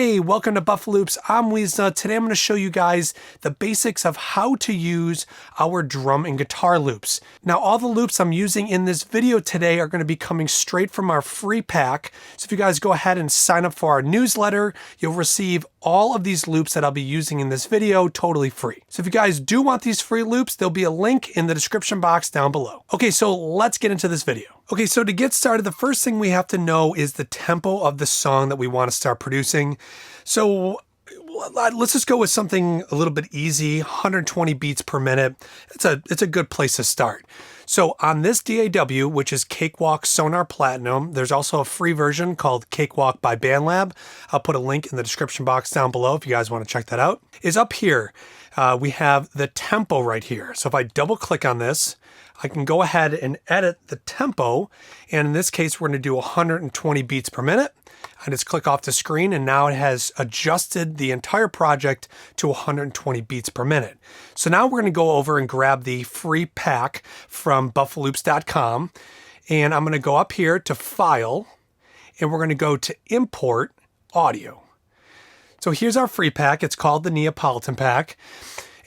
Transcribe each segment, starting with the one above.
Hey, welcome to Buffaloops. I'm Weezna. Today I'm going to show you guys the basics of how to use our drum and guitar loops. Now, all the loops I'm using in this video today are going to be coming straight from our free pack. So if you guys go ahead and sign up for our newsletter, you'll receive all of these loops that I'll be using in this video totally free. So if you guys do want these free loops, there'll be a link in the description box down below. Okay, so let's get into this video. Okay, so to get started, the first thing we have to know is the tempo of the song that we want to start producing. So let's just go with something a little bit easy, 120 beats per minute. It's a good place to start. So on this DAW, which is Cakewalk Sonar Platinum, there's also a free version called Cakewalk by Bandlab. I'll put a link in the description box down below if you guys want to check that out. Is up here, we have the tempo right here. So if I double click on this, I can go ahead and edit the tempo. And in this case, we're going to do 120 beats per minute. I just click off the screen and now it has adjusted the entire project to 120 beats per minute. So now we're going to go over and grab the free pack from Buffaloops.com. And I'm going to go up here to File, and we're going to go to Import Audio. So here's our free pack. It's called the Neapolitan pack.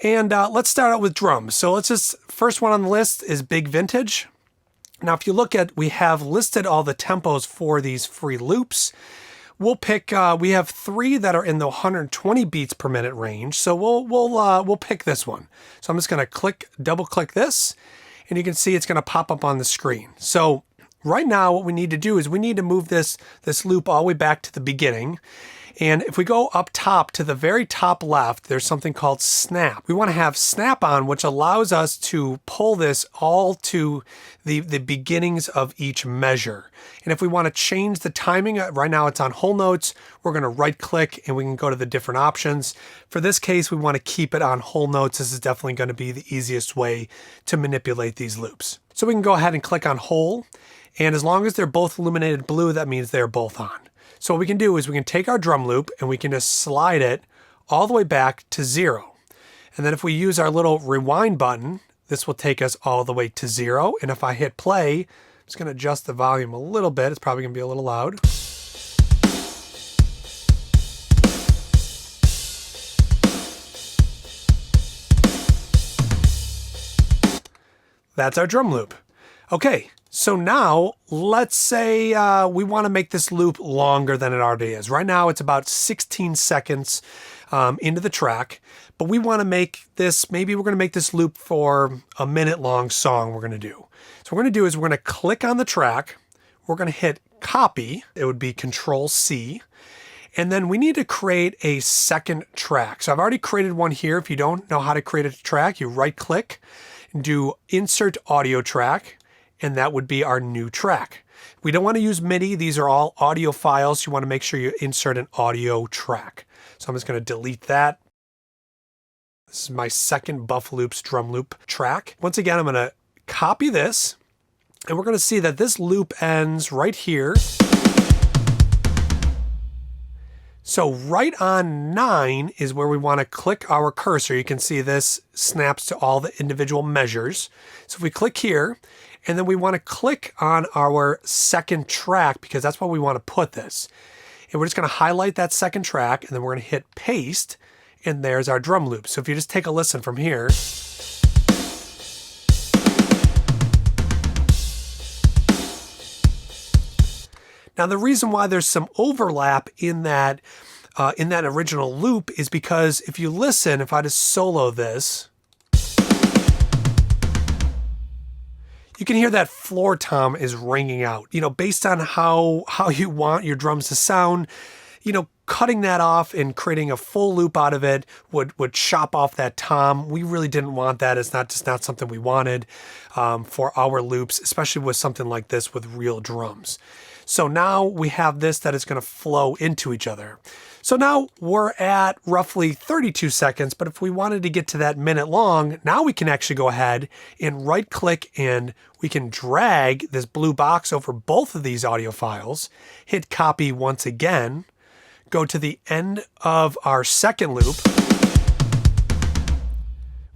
And let's start out with drums. So let's just, first one on the list is Big Vintage. Now, if you look at, we have listed all the tempos for these free loops. We'll pick, we have 3 that are in the 120 beats per minute range. So we'll pick this one. So I'm just going to double click this, and you can see it's going to pop up on the screen. So right now what we need to do is we need to move this loop all the way back to the beginning. And if we go up top to the very top left, there's something called snap. We want to have snap on, which allows us to pull this all to the beginnings of each measure. And if we want to change the timing, right now it's on whole notes, we're going to right click and we can go to the different options. For this case, we want to keep it on whole notes. This is definitely going to be the easiest way to manipulate these loops. So we can go ahead and click on whole. And as long as they're both illuminated blue, that means they're both on. So what we can do is we can take our drum loop and we can just slide it all the way back to 0. And then if we use our little rewind button, this will take us all the way to 0. And if I hit play, I'm just going to adjust the volume a little bit. It's probably going to be a little loud. That's our drum loop. Okay. So now let's say we want to make this loop longer than it already is. Right now it's about 16 seconds into the track, but we want to make this, maybe we're going to make this loop for a minute-long song we're going to do. So what we're going to do is we're going to click on the track, we're going to hit copy, it would be Control-C, and then we need to create a second track. So I've already created one here. If you don't know how to create a track, you right-click and do Insert Audio Track, and that would be our new track. We don't want to use MIDI. These are all audio files. You want to make sure you insert an audio track. So I'm just going to delete that. This is my second Buffaloops drum loop track. Once again, I'm going to copy this, and we're going to see that this loop ends right here. So right on 9 is where we want to click our cursor. You can see this snaps to all the individual measures. So if we click here, and then we want to click on our second track because that's where we want to put this. And we're just going to highlight that second track, and then we're going to hit paste, and there's our drum loop. So if you just take a listen from here. Now the reason why there's some overlap in that original loop is because if you listen, if I just solo this, you can hear that floor tom is ringing out. You know, based on how you want your drums to sound, you know, cutting that off and creating a full loop out of it would chop off that tom. We really didn't want that. It's just not something we wanted for our loops, especially with something like this with real drums. So now we have this that is going to flow into each other. So now we're at roughly 32 seconds, but if we wanted to get to that minute long, now we can actually go ahead and right click and we can drag this blue box over both of these audio files, hit copy once again, go to the end of our second loop,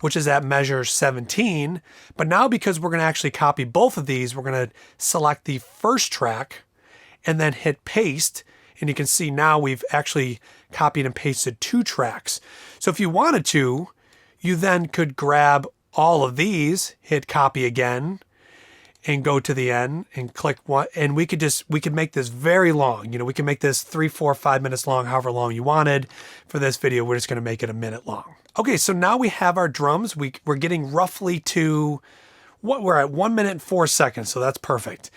which is at measure 17. But now because we're going to actually copy both of these, we're going to select the first track and then hit paste. And you can see now we've actually copied and pasted 2 tracks. So if you wanted to, you then could grab all of these, hit copy again, and go to the end and click one, and we could make this very long. We can make this 3, 4, 5 minutes long, however long you wanted. For this video, we're just going to make it a minute long. Okay, so now we have our drums. We're getting roughly to what we're at 1 minute and 4 seconds, so that's perfect.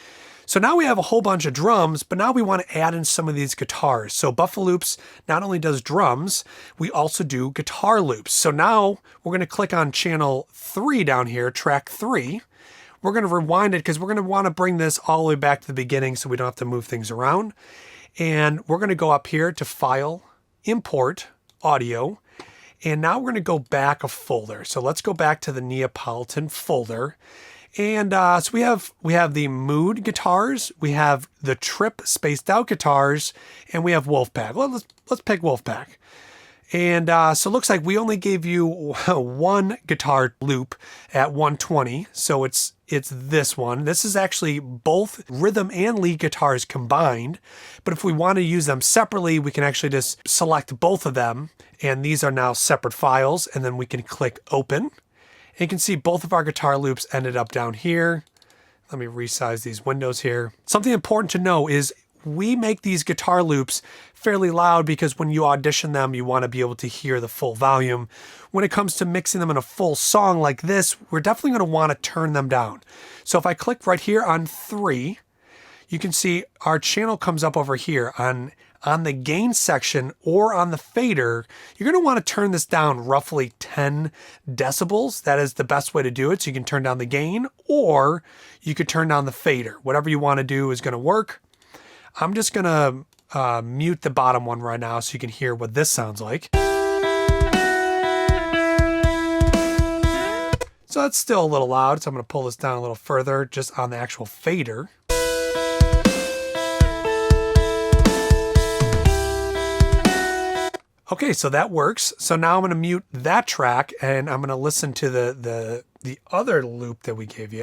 So now we have a whole bunch of drums, but now we want to add in some of these guitars. So Buffaloops not only does drums, we also do guitar loops. So now we're going to click on channel 3 down here, track 3. We're going to rewind it because we're going to want to bring this all the way back to the beginning so we don't have to move things around. And we're going to go up here to File, Import, Audio. And now we're going to go back a folder. So let's go back to the Neapolitan folder. And so we have the Mood guitars, we have the Trip spaced out guitars, and we have Wolfpack. Well, let's pick Wolfpack. And so it looks like we only gave you one guitar loop at 120. So it's this one. This is actually both rhythm and lead guitars combined. But if we want to use them separately, we can actually just select both of them. And these are now separate files. And then we can click open. And you can see both of our guitar loops ended up down here. Let me resize these windows here. Something important to know is we make these guitar loops fairly loud because when you audition them, you want to be able to hear the full volume. When it comes to mixing them in a full song like this, we're definitely going to want to turn them down. So if I click right here on 3, you can see our channel comes up over here on the gain section or on the fader. You're going to want to turn this down roughly 10 decibels. That is the best way to do it. So you can turn down the gain or you could turn down the fader. Whatever you want to do is going to work. I'm just going to mute the bottom one right now so you can hear what this sounds like. So that's still a little loud, so I'm going to pull this down a little further just on the actual fader. Okay, so that works. So now I'm going to mute that track and I'm going to listen to the other loop that we gave you.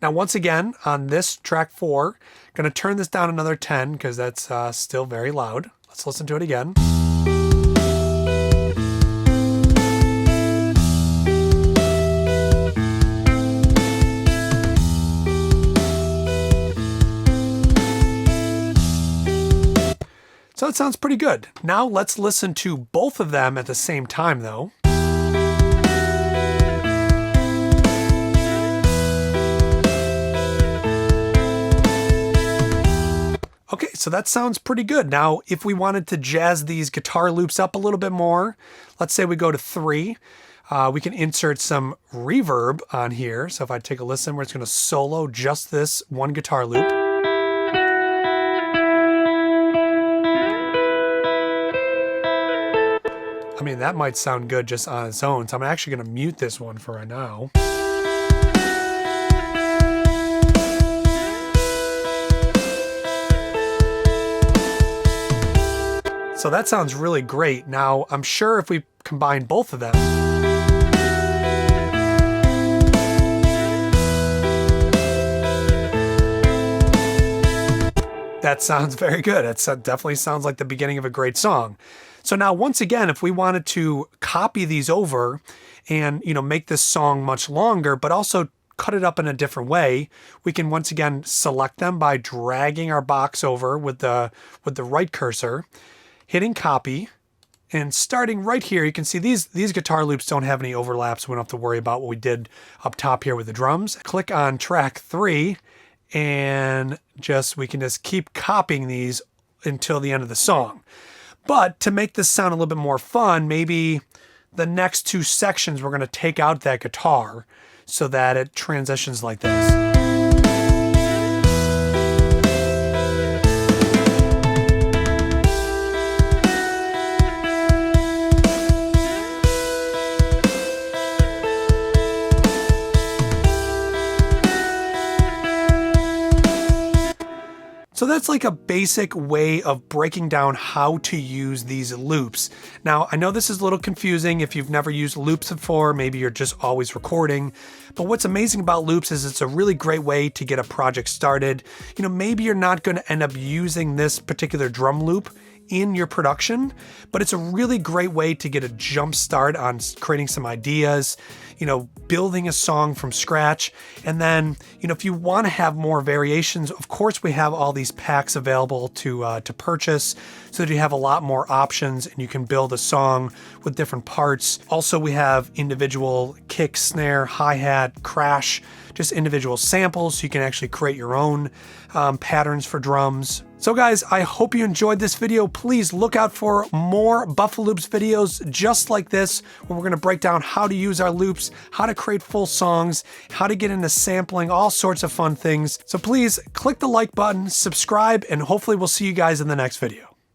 Now, once again, on this track 4, going to turn this down another 10 because that's still very loud. Let's listen to it again. So it sounds pretty good. Now let's listen to both of them at the same time, though. Okay, so that sounds pretty good. Now, if we wanted to jazz these guitar loops up a little bit more, let's say we go to 3, we can insert some reverb on here. So if I take a listen, we're just going to solo just this one guitar loop. I mean, that might sound good just on its own, so I'm actually going to mute this one for right now. So that sounds really great. Now, I'm sure if we combine both of them, that sounds very good. It definitely sounds like the beginning of a great song. So now, once again, if we wanted to copy these over and, make this song much longer, but also cut it up in a different way, we can once again select them by dragging our box over with the right cursor, hitting copy, and starting right here, you can see these guitar loops don't have any overlaps. We don't have to worry about what we did up top here with the drums. Click on track 3, and we can just keep copying these until the end of the song. But to make this sound a little bit more fun, maybe the next 2 sections we're going to take out that guitar so that it transitions like this. So So that's like a basic way of breaking down how to use these loops. Now, I know this is a little confusing if you've never used loops before, maybe you're just always recording, but what's amazing about loops is it's a really great way to get a project started. You know, maybe you're not going to end up using this particular drum loop in your production, but it's a really great way to get a jump start on creating some ideas, you know, building a song from scratch. And then, you know, if you want to have more variations, of course, we have all these packs available to purchase so that you have a lot more options and you can build a song with different parts. Also, we have individual kick, snare, hi-hat, crash, just individual samples so you can actually create your own patterns for drums. So guys, I hope you enjoyed this video. Please look out for more Buffaloops videos just like this, where we're gonna break down how to use our loops, how to create full songs, how to get into sampling, all sorts of fun things. So please click the like button, subscribe, and hopefully we'll see you guys in the next video.